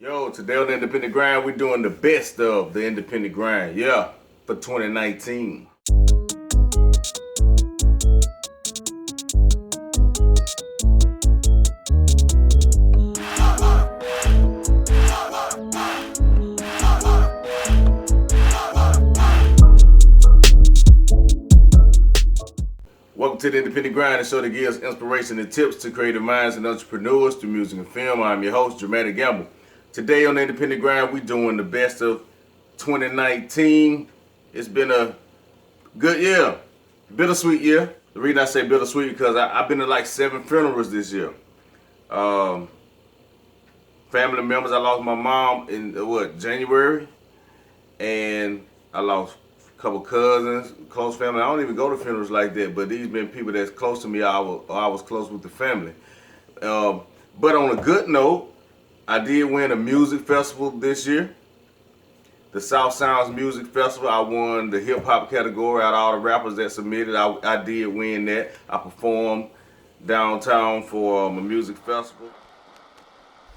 Yo, today on the Independent Grind, we're doing the best of the Independent Grind, yeah, for 2019. Welcome to the Independent Grind, a show that gives inspiration and tips to creative minds and entrepreneurs through music and film. I'm your host, Dramatic Gamble. Today on the Independent Grind, we're doing the best of 2019. It's been a good year, bittersweet year. The reason I say bittersweet because I've been to like 7 funerals this year. Family members, I lost my mom in January, and I lost a couple cousins, close family. I don't even go to funerals like that, but these been people that's close to me. I was close with the family. But on a good note, I did win a music festival this year, the South Sounds Music Festival. I won the hip hop category out of all the rappers that submitted. I did win that. I performed downtown for a music festival.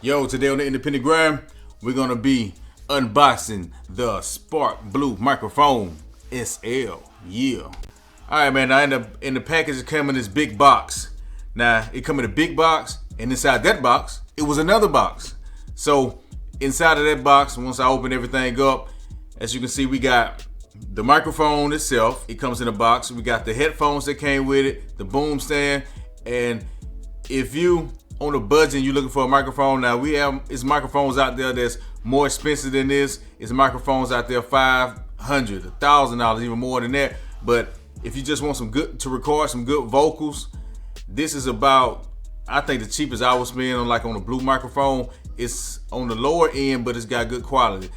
Yo, today on the Independent Grind, we're gonna be unboxing the Spark Blue microphone SL. Yeah. All right, man. Now in the package, it came in this big box. Now it come in a big box, and inside that box, it was another box. So inside of that box, once I open everything up, as you can see, we got the microphone itself. It comes in a box. We got the headphones that came with it, the boom stand, and if you on a budget and you're looking for a microphone, now it's microphones out there that's more expensive than this. It's microphones out there $500, $1,000, even more than that. But if you just want to record some good vocals, this is about, I think the cheapest I would spend on a blue microphone. It's on the lower end, but it's got good quality.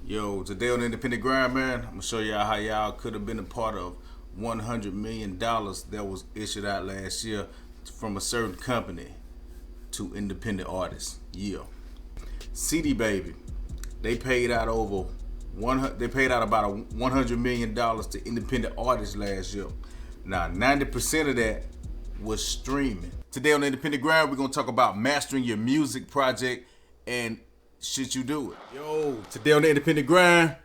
Yo, today on the Independent Grind, man, I'm gonna show y'all how y'all could have been a part of $100 million that was issued out last year from a certain company to independent artists. Yeah. CD Baby, they paid out about $100 million to independent artists last year. Now, 90% of that was streaming. Today on the Independent Grind, we're gonna talk about mastering your music project and should you do it. Yo, today on the Independent Grind,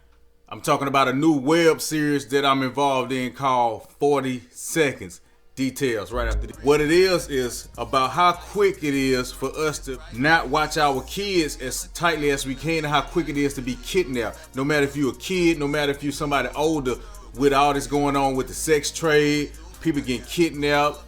I'm talking about a new web series that I'm involved in called 40 Seconds. Details right after this. What it is about how quick it is for us to not watch our kids as tightly as we can, and how quick it is to be kidnapped. No matter if you're a kid, no matter if you're somebody older, with all this going on with the sex trade, people getting kidnapped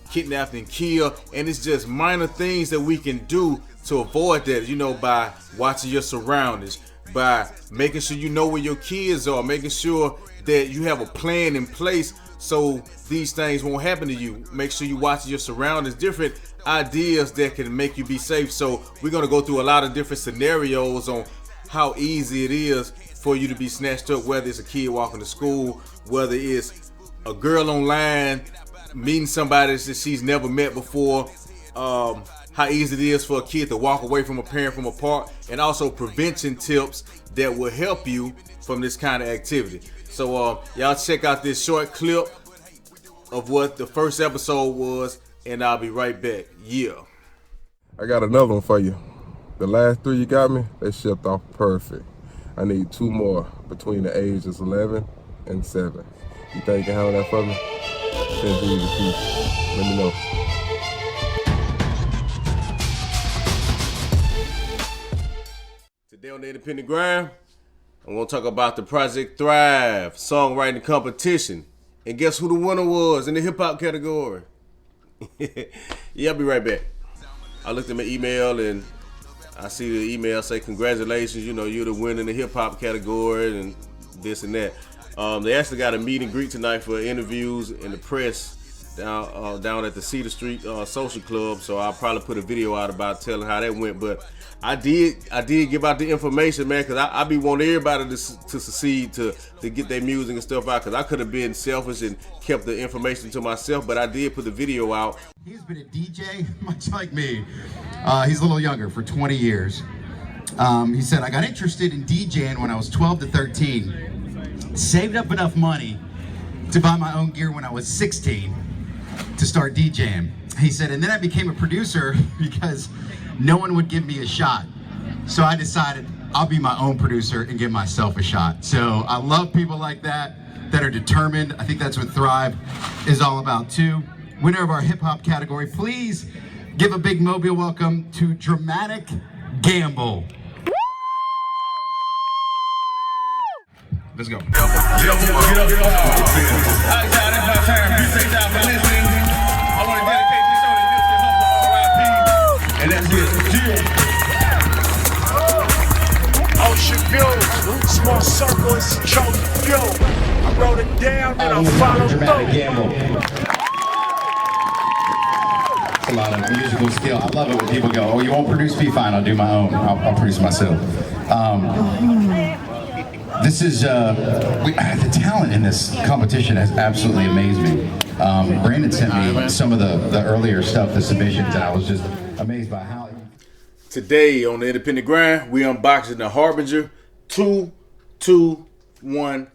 and killed, and it's just minor things that we can do to avoid that, by watching your surroundings, by making sure you know where your kids are, making sure that you have a plan in place so these things won't happen to you. Make sure you watch your surroundings, different ideas that can make you be safe. So we're gonna go through a lot of different scenarios on how easy it is for you to be snatched up, whether it's a kid walking to school, whether it's a girl online meeting somebody that she's never met before, how easy it is for a kid to walk away from a parent from a park, and also prevention tips that will help you from this kind of activity. So y'all check out this short clip of what the first episode was, and I'll be right back. Yeah. I got another one for you. The last 3 you got me, they shipped off perfect. I need 2 more between the ages 11 and 7. You think you can handle that for me? Send you the piece. Let me know. Today on the Independent Grind, I'm going to talk about the Project Thrive songwriting competition. And guess who the winner was in the hip hop category? Yeah, I'll be right back. I looked at my email and I see the email say, congratulations, you're the winner in the hip hop category and this and that. They actually got a meet and greet tonight for interviews in the press down at the Cedar Street Social Club. So I'll probably put a video out about telling how that went. But I did give out the information, man, because I be wanting everybody to succeed, to get their music and stuff out, because I could have been selfish and kept the information to myself, but I did put the video out. He's been a DJ, much like me. He's a little younger, for 20 years. He said, I got interested in DJing when I was 12 to 13. Saved up enough money to buy my own gear when I was 16 to start DJing. He said, and then I became a producer because no one would give me a shot. So I decided I'll be my own producer and give myself a shot. So I love people like that are determined. I think that's what Thrive is all about too. Winner of our hip hop category, please give a big Mobile welcome to Dramatic Gamble. Let's go. Get up. Hi, y'all. That's my time. Appreciate y'all for listening. I want to dedicate this on to Nipsey Hussle, R.I.P. And that's it. Ocean view, small circle, it's a trophy view. I wrote it down and I followed Dramatic through. Gamble. It's a lot of musical skill. I love it when people go, oh, you won't produce me? Fine, I'll do my own. I'll produce myself. This is, the talent in this competition has absolutely amazed me. Brandon sent me some of the earlier stuff, the submissions, and I was just amazed by how. Today on the Independent Grind, we unboxing the Harbinger 2215.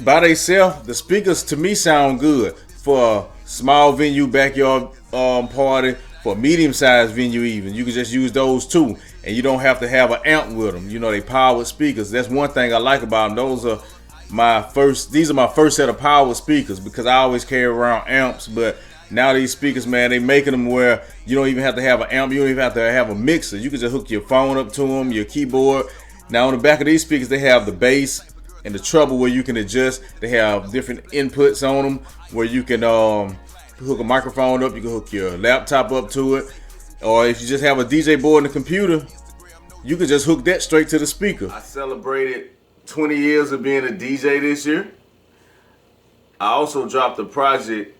By themselves, the speakers to me sound good for a small venue, backyard party, for a medium-sized venue even. You can just use those two, and you don't have to have an amp with them. You know, they powered speakers. That's one thing I like about them. These are my first set of powered speakers, because I always carry around amps, but now these speakers, man, they making them where you don't even have to have an amp. You don't even have to have a mixer. You can just hook your phone up to them, your keyboard. Now on the back of these speakers, they have the bass and the treble where you can adjust. They have different inputs on them where you can hook a microphone up. You can hook your laptop up to it. Or if you just have a DJ board in the computer, you can just hook that straight to the speaker. I celebrated 20 years of being a DJ this year. I also dropped a project,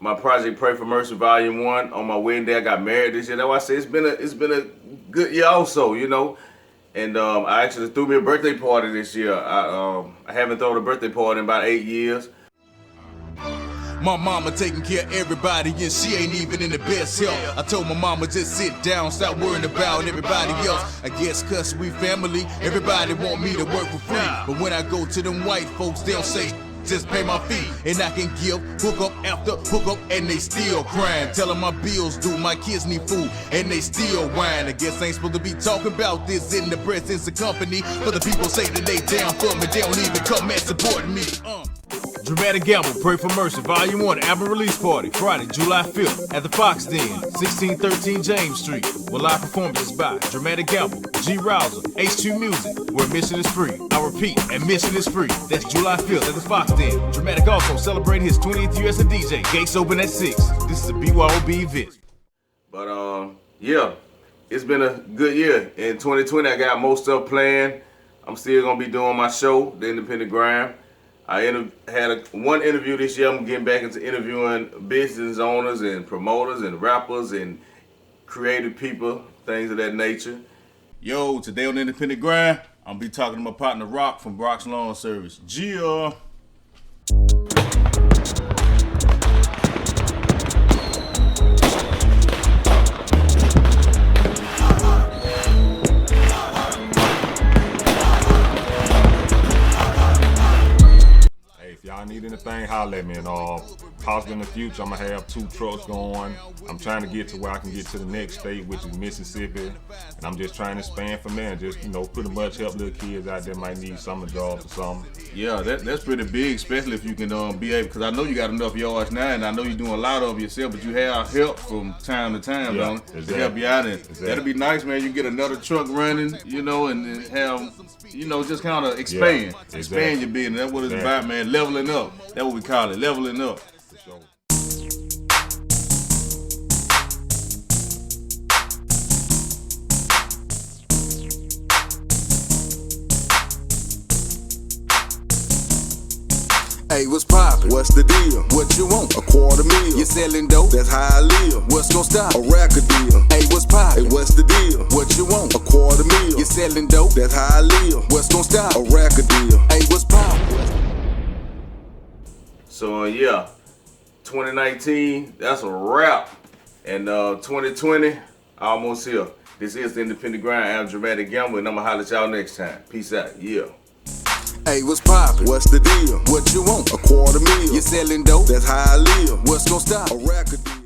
my project Pray for Mercy Volume 1 on my wedding day. I got married this year. That's why I say it's been a good year also, you know. And I actually threw me a birthday party this year. I haven't thrown a birthday party in about 8 years. My mama taking care of everybody and she ain't even in the best health. I told my mama just sit down, stop worrying about everybody else. I guess cause we family, everybody want me to work for free. But when I go to them white folks, they'll say, just pay my fee, and I can give hook up after hook up, and they still crying. Tell them my bills due, my kids need food, and they still whine. I guess I ain't supposed to be talking about this in the presence of company, but the people say that they down for me, they don't even come and support me. Dramatic Gamble, Pray for Mercy, Volume 1, album release party, Friday, July 5th, at the Fox Den, 1613 James Street, with live performances by Dramatic Gamble, G. Rouser, H2 Music, where admission is free. I repeat, admission is free. That's July 5th at the Fox Den. Dramatic also celebrating his 20th year as a DJ. Gates open at 6. This is a BYOB event. But yeah, it's been a good year. In 2020, I got most stuff planned. I'm still gonna be doing my show, The Independent Grind. I had one interview this year. I'm getting back into interviewing business owners and promoters and rappers and creative people, things of that nature. Yo, today on the Independent Grind, I'm gonna be talking to my partner Rock from Brock's Lawn Service. Gia. If y'all need anything, holler at me. And possibly in the future, I'm gonna have 2 trucks going. I'm trying to get to where I can get to the next state, which is Mississippi. And I'm just trying to expand from there and just, pretty much help little kids out there might need some jobs or something. Yeah, that's pretty big, especially if you can be able, because I know you got enough yards now, and I know you're doing a lot of it yourself, but you have help from time to time, Exactly. to help you out. And that'll be nice, man. You get another truck running, and have, just kind of expand. Yeah, expand your business. That's what it's about, man. Leveling up. That's what we call it, leveling up. For sure. Hey, what's poppin'? What's the deal? What you want? $250,000. You selling dope? That's how I live. What's gon' stop? A record deal. Hey, what's Hey, poppin'? what's the deal? What you want? $250,000. You selling dope? That's how I live. What's gon' stop? A record deal. Hey, what's poppin'? So, yeah, 2019, that's a wrap. And 2020, almost here. This is the Independent Grind. I'm Dramatic Gamble, and I'm going to holler at y'all next time. Peace out. Yeah. Hey, what's poppin'? What's the deal? What you want? $250,000. You selling dope? That's how I live. What's gon' stop? A record deal.